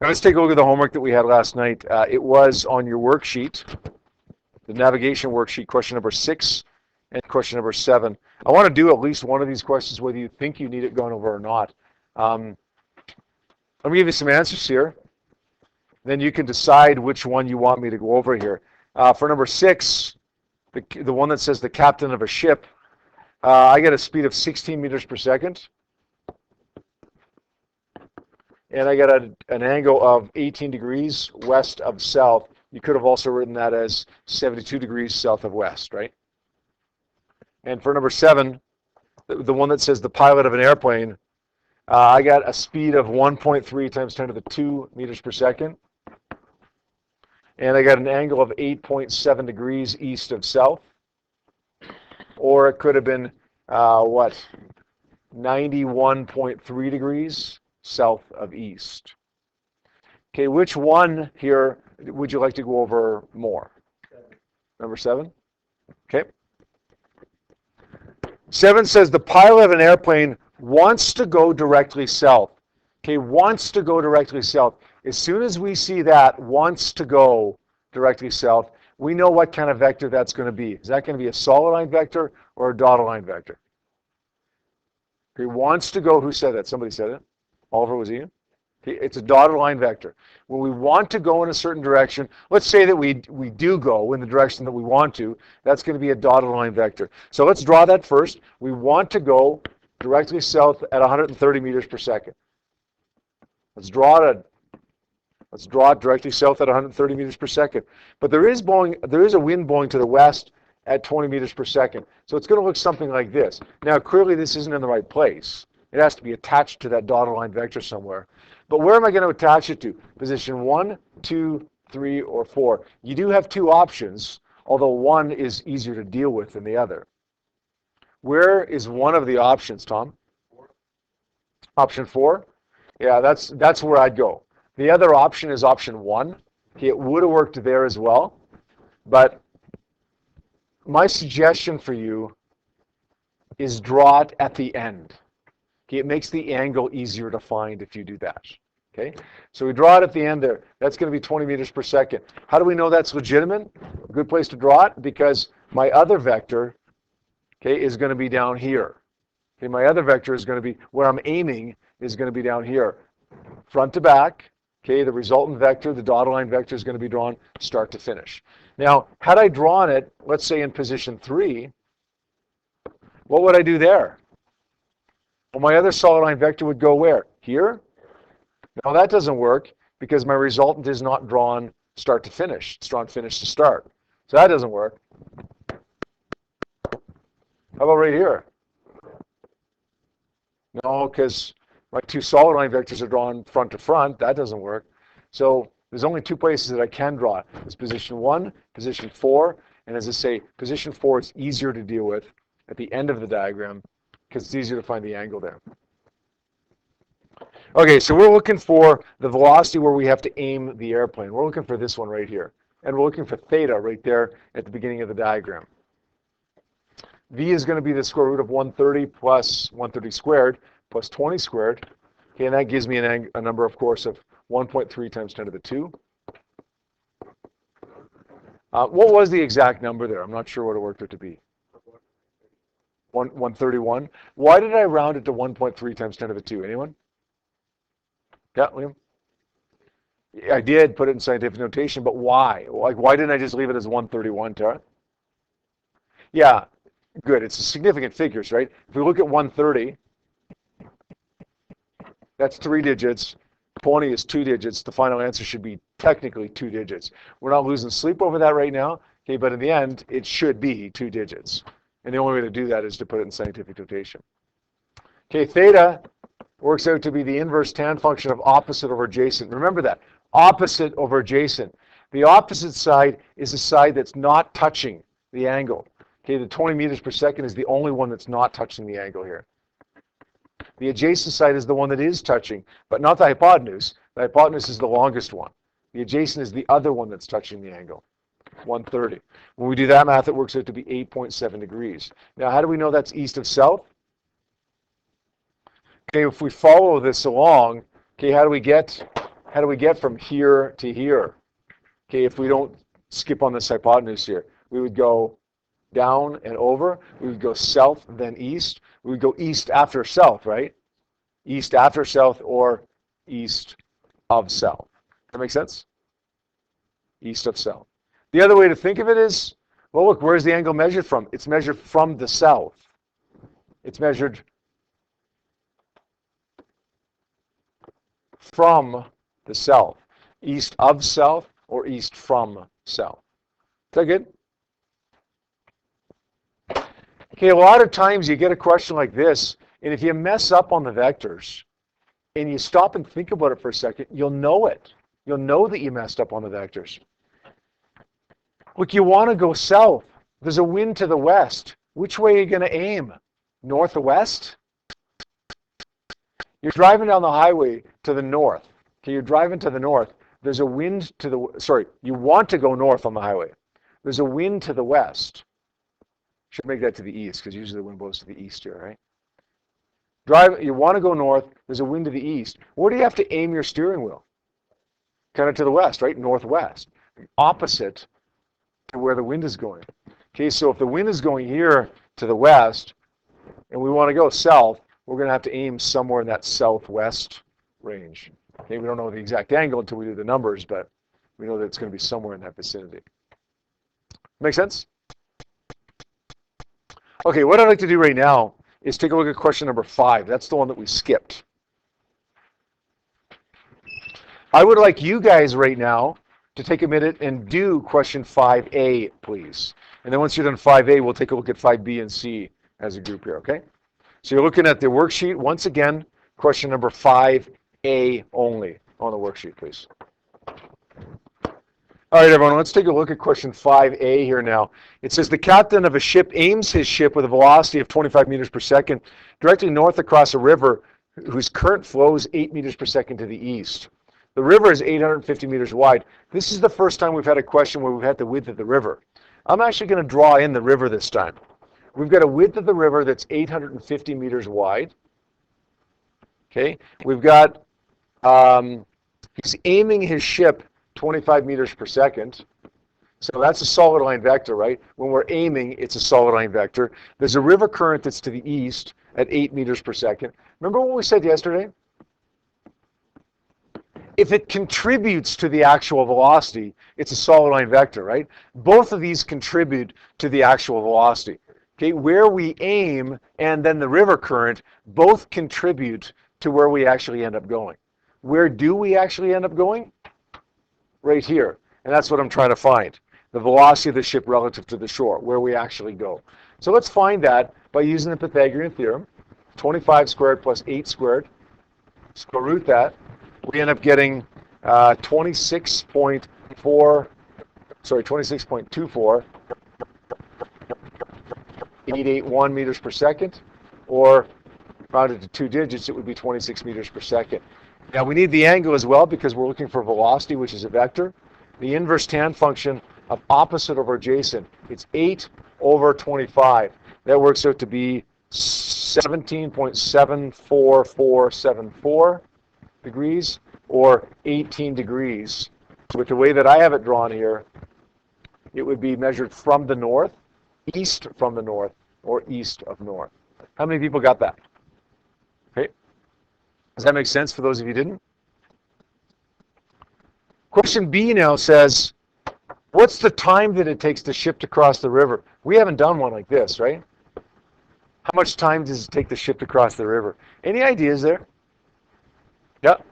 Now let's take a look at the homework that we had last night. It was on your worksheet, the navigation worksheet, question number 6 and question number 7. I want to do at least one of these questions, whether you think you need it gone over or not. Let me give you some answers here. Then you can decide which one you want me to go over here. For number 6, the one that says the captain of a ship, I get a speed of 16 meters per second. And I got an angle of 18 degrees west of south. You could have also written that as 72 degrees south of west, right? And for number 7, the one that says the pilot of an airplane, I got a speed of 1.3 times 10 to the 2 meters per second. And I got an angle of 8.7 degrees east of south. Or it could have been, 91.3 degrees south of east. Okay, which one here would you like to go over more? Number 7? Okay. 7 says the pilot of an airplane wants to go directly south. Okay, wants to go directly south. As soon as we see that, wants to go directly south, we know what kind of vector that's going to be. Is that going to be a solid line vector or a dotted line vector? Okay, wants to go, who said that? Somebody said it. Oliver, was Ian? Okay, it's a dotted line vector. When we want to go in a certain direction, let's say that we do go in the direction that we want to, that's going to be a dotted line vector. So let's draw that first. We want to go directly south at 130 meters per second. Let's draw it directly south at 130 meters per second. But there is a wind blowing to the west at 20 meters per second. So it's going to look something like this. Now, clearly this isn't in the right place. It has to be attached to that dotted line vector somewhere. But where am I going to attach it to? Position 1, 2, 3, or 4. You do have 2 options, although one is easier to deal with than the other. Where is one of the options, Tom? 4. Option 4? Yeah, that's where I'd go. The other option is option 1. Okay, it would have worked there as well. But my suggestion for you is draw it at the end. Okay, it makes the angle easier to find if you do that. Okay, so we draw it at the end there. That's going to be 20 meters per second. How do we know that's legitimate? A good place to draw it, because my other vector, okay, is going to be down here. Okay, my other vector is going to be, where I'm aiming is going to be down here. Front to back, okay, the resultant vector, the dotted line vector, is going to be drawn start to finish. Now, had I drawn it, let's say in position 3, what would I do there? Well, my other solid line vector would go where? Here? Now that doesn't work because my resultant is not drawn start to finish. It's drawn finish to start. So that doesn't work. How about right here? No, because my 2 solid line vectors are drawn front to front. That doesn't work. So there's only 2 places that I can draw it. It's position 1, position 4, and as I say, position 4 is easier to deal with at the end of the diagram because it's easier to find the angle there. Okay, so we're looking for the velocity where we have to aim the airplane. We're looking for this one right here. And we're looking for theta right there at the beginning of the diagram. V is going to be the square root of 130 plus 130 squared plus 20 squared. Okay, and that gives me a number, of course, of 1.3 times 10 to the 2. What was the exact number there? I'm not sure what it worked out to be. 131. Why did I round it to 1.3 times 10 to the 2? Anyone? Yeah, Liam? I did put it in scientific notation, but why? Like, why didn't I just leave it as 131, Tara? Yeah, good. It's significant figures, right? If we look at 130, that's 3 digits. 20 is 2 digits. The final answer should be technically 2 digits. We're not losing sleep over that right now, okay, but in the end, it should be 2 digits. And the only way to do that is to put it in scientific notation. Okay, theta works out to be the inverse tan function of opposite over adjacent. Remember that, opposite over adjacent. The opposite side is the side that's not touching the angle. Okay, the 20 meters per second is the only one that's not touching the angle here. The adjacent side is the one that is touching, but not the hypotenuse. The hypotenuse is the longest one. The adjacent is the other one that's touching the angle, 130. When we do that math, it works out to be 8.7 degrees. Now, how do we know that's east of south? Okay, if we follow this along, okay, how do we get how do we get from here to here? Okay, if we don't skip on this hypotenuse here, we would go down and over. We would go south, then east. We would go east after south, right? East after south or east of south. That make sense? East of south. The other way to think of it is, well, look, where's the angle measured from? It's measured from the south. It's measured from the south. East of south or east from south. Is that good? Okay, a lot of times you get a question like this, and if you mess up on the vectors, and you stop and think about it for a second, you'll know it. You'll know that you messed up on the vectors. Look, you want to go south. There's a wind to the west. Which way are you going to aim? North or west? You're driving down the highway to the north. Okay, you're driving to the north. There's a wind to the, sorry, you want to go north on the highway. There's a wind to the west. Should make that to the east, because usually the wind blows to the east here, right? You want to go north, there's a wind to the east. Where do you have to aim your steering wheel? Kind of to the west, right? Northwest. Opposite to where the wind is going. Okay, so if the wind is going here to the west, and we want to go south, we're going to have to aim somewhere in that southwest range. Okay, we don't know the exact angle until we do the numbers, but we know that it's going to be somewhere in that vicinity. Make sense? Okay, what I'd like to do right now is take a look at question number 5. That's the one that we skipped. I would like you guys right now to take a minute and do question 5A, please. And then once you're done 5A, we'll take a look at 5B and C as a group here, okay? So you're looking at the worksheet. Once again, question number 5A only on the worksheet, please. All right, everyone, let's take a look at question 5A here now. It says the captain of a ship aims his ship with a velocity of 25 meters per second directly north across a river whose current flows 8 meters per second to the east. The river is 850 meters wide. This is the first time we've had a question where we've had the width of the river. I'm actually going to draw in the river this time. We've got a width of the river that's 850 meters wide. Okay, we've got, he's aiming his ship 25 meters per second. So that's a solid line vector, right? When we're aiming, it's a solid line vector. There's a river current that's to the east at 8 meters per second. Remember what we said yesterday? If it contributes to the actual velocity, it's a solid line vector, right? Both of these contribute to the actual velocity. Okay, where we aim and then the river current both contribute to where we actually end up going. Where do we actually end up going? Right here. And that's what I'm trying to find. The velocity of the ship relative to the shore, where we actually go. So let's find that by using the Pythagorean theorem. 25 squared plus 8 squared. Square root that. We end up getting 26.24 881 meters per second, or rounded to 2 digits, it would be 26 meters per second. Now we need the angle as well because we're looking for velocity, which is a vector. The inverse tan function of opposite over adjacent, it's 8 over 25. That works out to be 17.74474 degrees, or 18 degrees. With the way that I have it drawn here, it would be measured from the north, east from the north, or east of north. How many people got that? Okay. Does that make sense for those of you who didn't? Question B now says, what's the time that it takes the ship to cross the river? We haven't done one like this, right? How much time does it take the ship to cross the river? Any ideas there? Yep.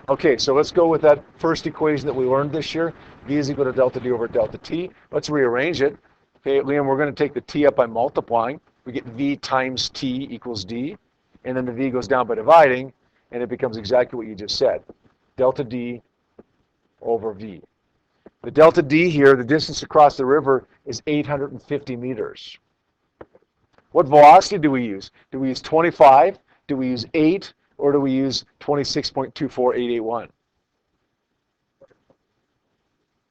Okay, so let's go with that first equation that we learned this year. V is equal to delta D over delta T. Let's rearrange it. Okay, Liam, we're going to take the T up by multiplying. We get V times T equals D. And then the V goes down by dividing, and it becomes exactly what you just said. Delta D over V. The delta D here, the distance across the river, is 850 meters. What velocity do we use? Do we use 25? Do we use 8? Or do we use 26.24881?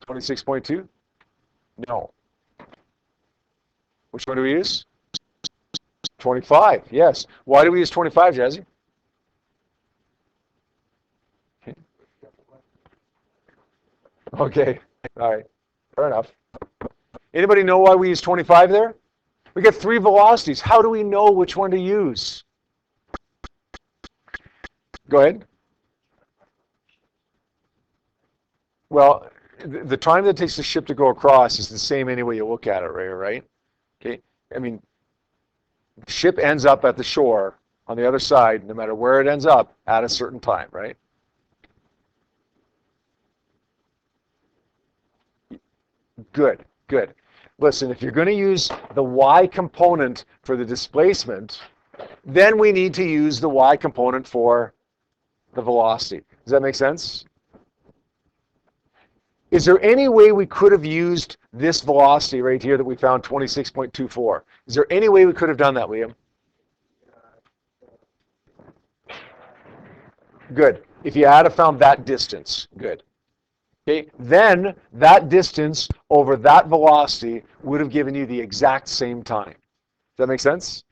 26.2? No. Which one do we use? 25, yes. Why do we use 25, Jazzy? Okay. All right. Fair enough. Anybody know why we use 25 there? We get 3 velocities. How do we know which one to use? Go ahead. Well, the time that it takes the ship to go across is the same any way you look at it, right? Okay. I mean, ship ends up at the shore on the other side, no matter where it ends up, at a certain time, right? Good, good. Listen, if you're going to use the y component for the displacement, then we need to use the y component for the velocity. Does that make sense? Is there any way we could have used this velocity right here that we found, 26.24? Is there any way we could have done that, Liam? Good. If you had have found that distance, good. Okay, then that distance over that velocity would have given you the exact same time. Does that make sense?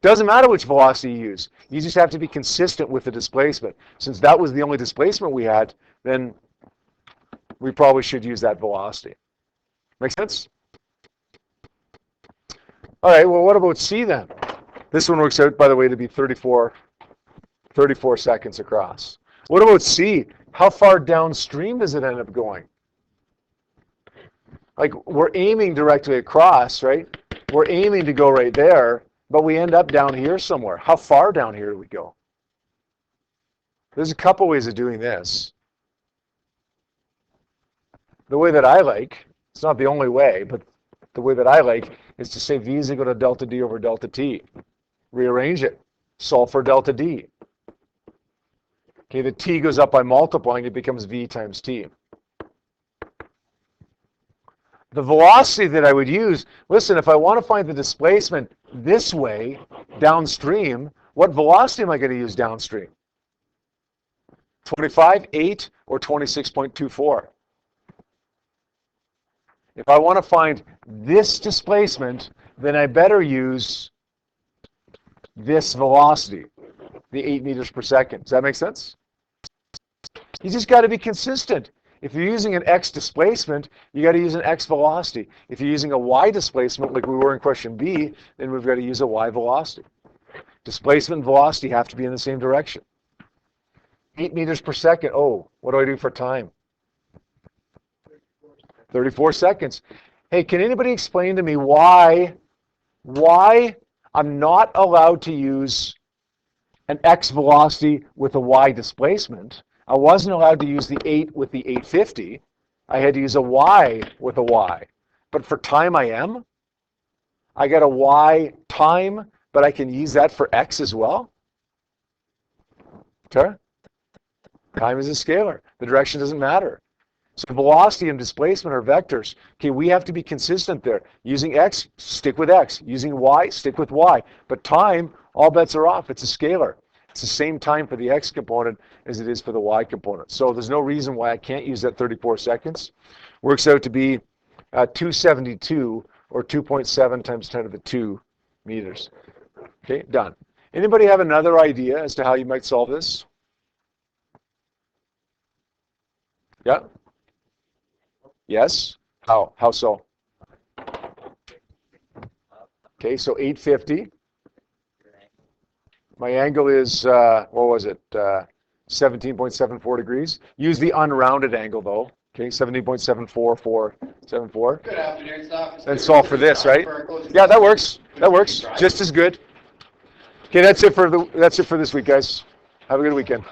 Doesn't matter which velocity you use. You just have to be consistent with the displacement. Since that was the only displacement we had, then we probably should use that velocity. Make sense? All right, well, what about C then? This one works out, by the way, to be 34 seconds across. What about C? How far downstream does it end up going? Like, we're aiming directly across, right? We're aiming to go right there, but we end up down here somewhere. How far down here do we go? There's a couple ways of doing this. The way that I like, it's not the only way, but the way that I like is to say V is equal to delta D over delta T. Rearrange it. Solve for delta D. Okay, the T goes up by multiplying, it becomes V times T. The velocity that I would use, listen, if I want to find the displacement this way, downstream, what velocity am I going to use downstream? 25, 8, or 26.24? If I want to find this displacement, then I better use this velocity, the 8 meters per second. Does that make sense? You just got to be consistent. If you're using an x displacement, you got to use an x velocity. If you're using a y displacement, like we were in question B, then we've got to use a y velocity. Displacement and velocity have to be in the same direction. 8 meters per second. Oh, what do I do for time? 34 seconds. Hey, can anybody explain to me why I'm not allowed to use an x velocity with a y displacement? I wasn't allowed to use the 8 with the 850. I had to use a y with a y. But for time I am. I got a y time, but I can use that for x as well. Okay? Time is a scalar. The direction doesn't matter. So velocity and displacement are vectors. Okay, we have to be consistent there. Using x, stick with x. Using y, stick with y. But time, all bets are off. It's a scalar. It's the same time for the x component as it is for the y component. So there's no reason why I can't use that 34 seconds. Works out to be 272 or 2.7 times 10 to the 2 meters. Okay, done. Anybody have another idea as to how you might solve this? Yeah? Yes? How? How so? Okay, so 850. My angle is, what was it? 17.74 degrees. Use the unrounded angle though. Okay, 17.74474. Good afternoon, staff. And solve for this, right? Yeah, that works. That works. Just as good. Okay, that's it for this week, guys. Have a good weekend.